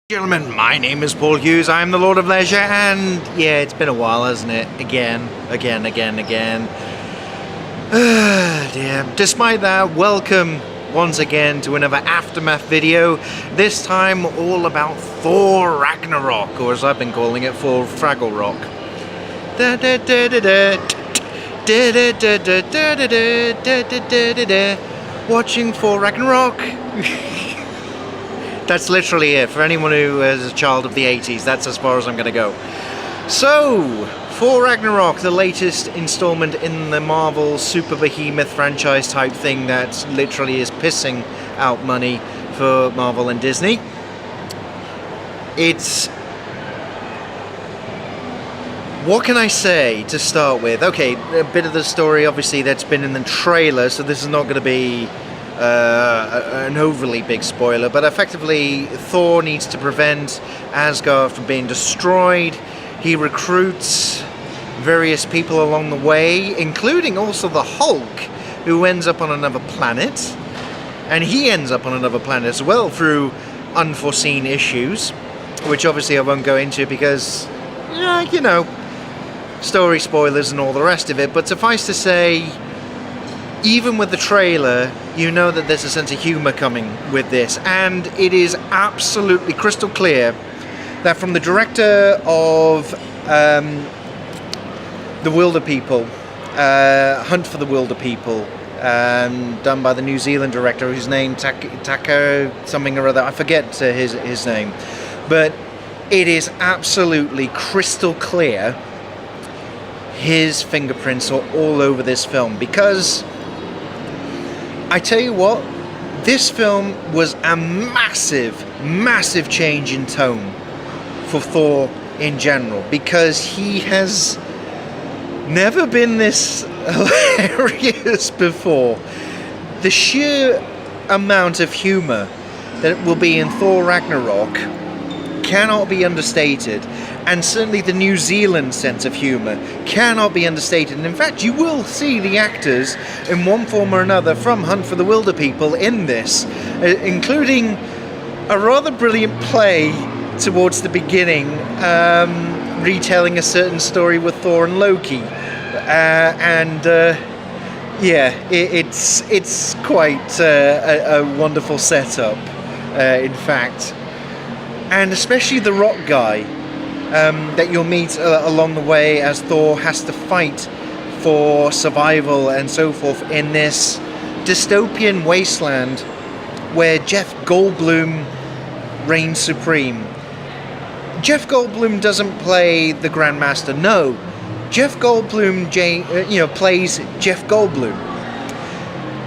Gentlemen, my name is Paul Hughes, I'm the Lord of Leisure, and yeah, it's been a while, hasn't it? Again. Dear. Despite that, welcome once again to another Aftermath video, this time all about Thor Ragnarok, or as I've been calling it, for Fraggle-Rock. Watching Thor Ragnarok. That's literally it. For anyone who is a child of the 80s, that's as far as I'm going to go. So, Thor Ragnarok, the latest installment in the Marvel super behemoth franchise type thing that literally is pissing out money for Marvel and Disney. It's... What can I say to start with? Okay, a bit of the story obviously that's been in the trailer, so this is not going to be an overly big spoiler, but effectively Thor needs to prevent Asgard from being destroyed. He recruits various people along the way, including also the Hulk, who ends up on another planet, and he ends up on another planet as well through unforeseen issues, which obviously I won't go into because, you know, story spoilers and all the rest of it, but suffice to say, even with the trailer, you know that there's a sense of humour coming with this, and it is absolutely crystal clear that from the director of The Wilder People, Hunt for the Wilder People, done by the New Zealand director whose name, Tako something or other, I forget his name, but it is absolutely crystal clear his fingerprints are all over this film, because I tell you what, this film was a massive change in tone for Thor in general, because he has never been this hilarious before. The sheer amount of humour that will be in Thor Ragnarok cannot be understated, and certainly the New Zealand sense of humour cannot be understated. And in fact, you will see the actors in one form or another from Hunt for the Wilder People in this, including a rather brilliant play towards the beginning, retelling a certain story with Thor and Loki, it's quite a wonderful setup, in fact. And especially the rock guy that you'll meet along the way as Thor has to fight for survival and so forth in this dystopian wasteland where Jeff Goldblum reigns supreme. Jeff Goldblum doesn't play the Grandmaster, no. Jeff Goldblum plays Jeff Goldblum.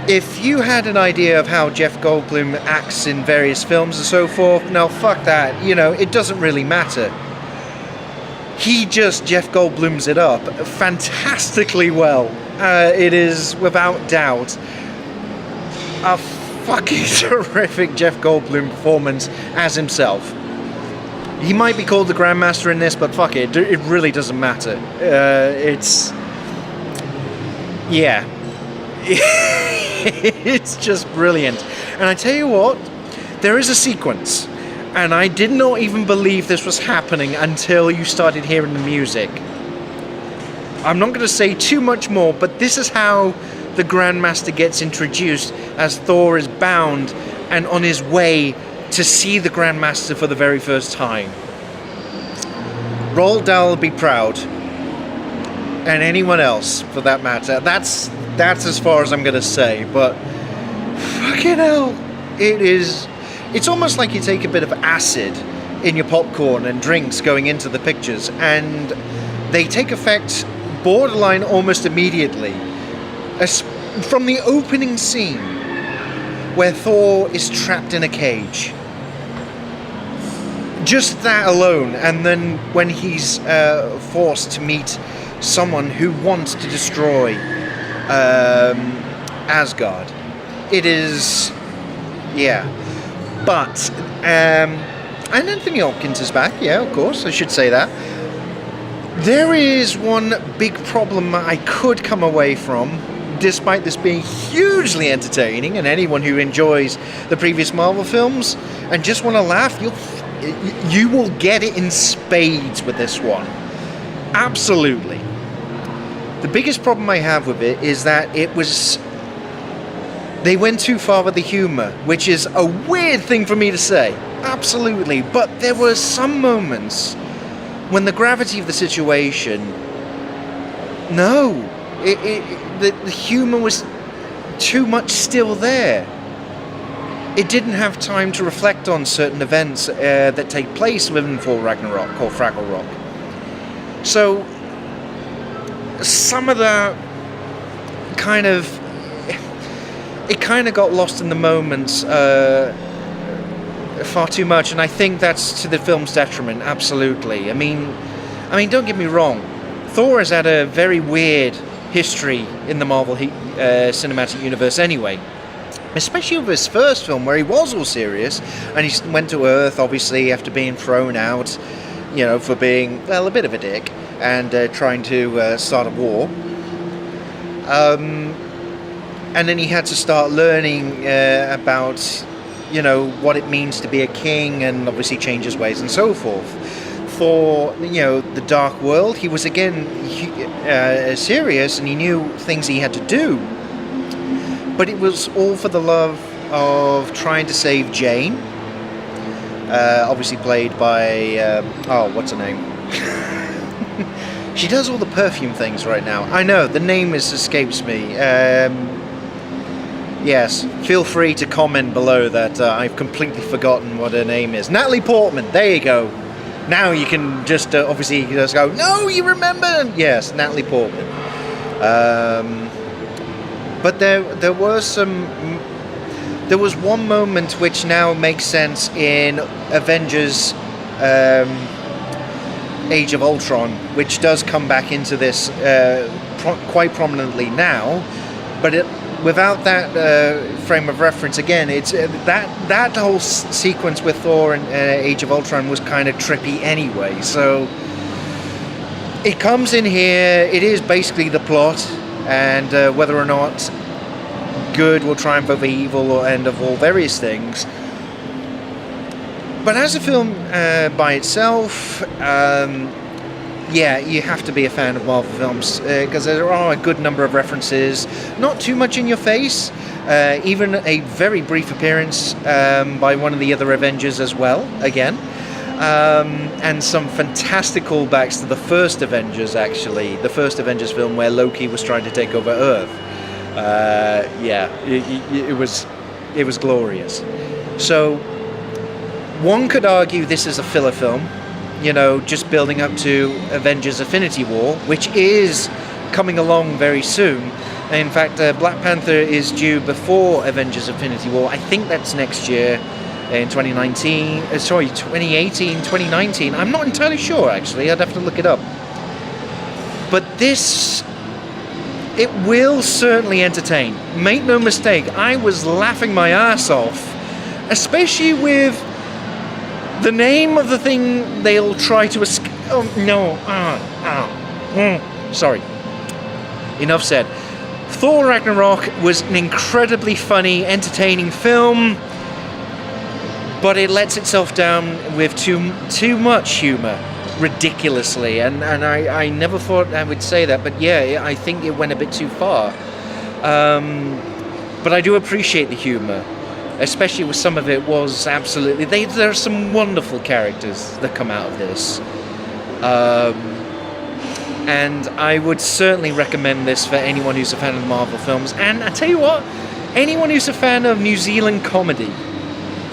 If you had an idea of how Jeff Goldblum acts in various films and so forth, no, fuck that, it doesn't really matter. He just Jeff Goldblums it up fantastically well. It is, without doubt, a fucking terrific Jeff Goldblum performance as himself. He might be called the Grandmaster in this, but fuck it, it really doesn't matter. It's just brilliant. And I tell you what, there is a sequence, and I did not even believe this was happening until you started hearing the music. I'm not going to say too much more, but this is how the Grandmaster gets introduced as Thor is bound and on his way to see the Grandmaster for the very first time. Roald Dahl be proud, and anyone else for that matter. That's as far as I'm going to say, but fucking hell, it's almost like you take a bit of acid in your popcorn and drinks going into the pictures, and they take effect borderline almost immediately. From the opening scene where Thor is trapped in a cage. Just that alone, and then when he's forced to meet someone who wants to destroy Asgard. It is, but and Anthony Hopkins is back, of course, I should say that. There is one big problem I could come away from, despite this being hugely entertaining, and anyone who enjoys the previous Marvel films and just want to laugh, you'll You will get it in spades with this one. Absolutely. The biggest problem I have with it is that they went too far with the humour, which is a weird thing for me to say. Absolutely. But there were some moments when the gravity of the situation, the humour was too much still there. It didn't have time to reflect on certain events that take place within Thor Ragnarok or Fraggle-Rock. So some of that kind of got lost in the moments far too much, and I think that's to the film's detriment. Absolutely. I mean, don't get me wrong. Thor has had a very weird history in the Marvel cinematic universe anyway. Especially with his first film, where he was all serious, and he went to Earth, obviously, after being thrown out, for being, well, a bit of a dick, and trying to start a war. And then he had to start learning about, what it means to be a king, and obviously change his ways and so forth. For, the Dark World, he was again serious, and he knew things he had to do. But it was all for the love of trying to save Jane. Obviously played by, what's her name? She does all the perfume things right now. I know, the name escapes me. Yes, feel free to comment below that I've completely forgotten what her name is. Natalie Portman, there you go. Now you can just, obviously, just go, no, you remember? Yes, Natalie Portman. But there was one moment which now makes sense in Avengers Age of Ultron, which does come back into this quite prominently now, but without that frame of reference, again, it's that whole sequence with Thor and Age of Ultron was kind of trippy anyway, so it comes in here. It is basically the plot, and whether or not good will triumph over evil or end of all various things. But as a film by itself, you have to be a fan of Marvel films because there are a good number of references, not too much in your face, even a very brief appearance by one of the other Avengers as well, again. And some fantastic callbacks to the first Avengers, actually. The first Avengers film where Loki was trying to take over Earth. It was glorious. So, one could argue this is a filler film, just building up to Avengers Infinity War, which is coming along very soon. In fact, Black Panther is due before Avengers Infinity War. I think that's next year. In 2018, 2019. I'm not entirely sure, actually. I'd have to look it up. But it will certainly entertain. Make no mistake, I was laughing my ass off, especially with the name of the thing they'll try to escape. Oh, no. Sorry. Enough said. Thor Ragnarok was an incredibly funny, entertaining film, but it lets itself down with too much humour, ridiculously, and I never thought I would say that, but yeah, I think it went a bit too far. But I do appreciate the humour, especially with some of it was absolutely... There are some wonderful characters that come out of this. And I would certainly recommend this for anyone who's a fan of Marvel films, and I tell you what, anyone who's a fan of New Zealand comedy,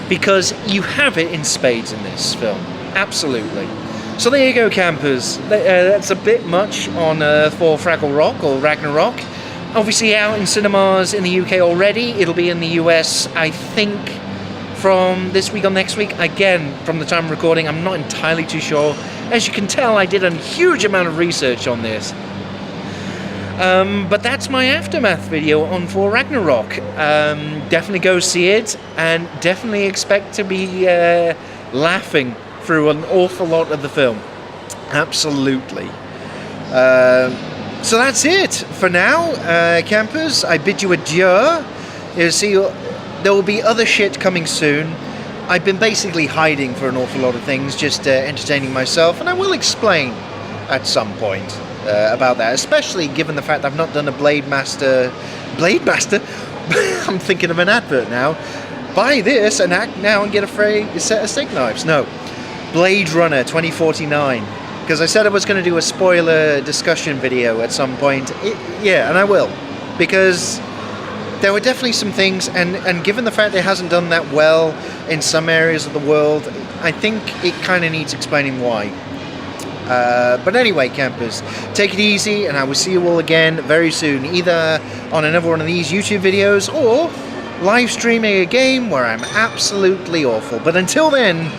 because you have it in spades in this film. Absolutely. So there you go, campers. That's a bit much on Thor Fraggle-Rock or Ragnarok. Obviously out in cinemas in the UK already. It'll be in the US, I think, from this week or next week. Again, from the time of recording, I'm not entirely too sure. As you can tell, I did a huge amount of research on this. But that's my aftermath video on Thor Ragnarok. Definitely go see it, and definitely expect to be laughing through an awful lot of the film. Absolutely. So that's it for now, campers. I bid you adieu. There will be other shit coming soon. I've been basically hiding for an awful lot of things, just entertaining myself, and I will explain at some point about that, especially given the fact I've not done a Blade Master. I'm thinking of an advert now. Buy this and act now and get a set of steak knives. No, Blade Runner 2049. Because I said I was going to do a spoiler discussion video at some point. Yeah, and I will. Because there were definitely some things, and given the fact it hasn't done that well in some areas of the world, I think it kind of needs explaining why. But anyway, campers, take it easy, and I will see you all again very soon, either on another one of these YouTube videos or live streaming a game where I'm absolutely awful. But until then,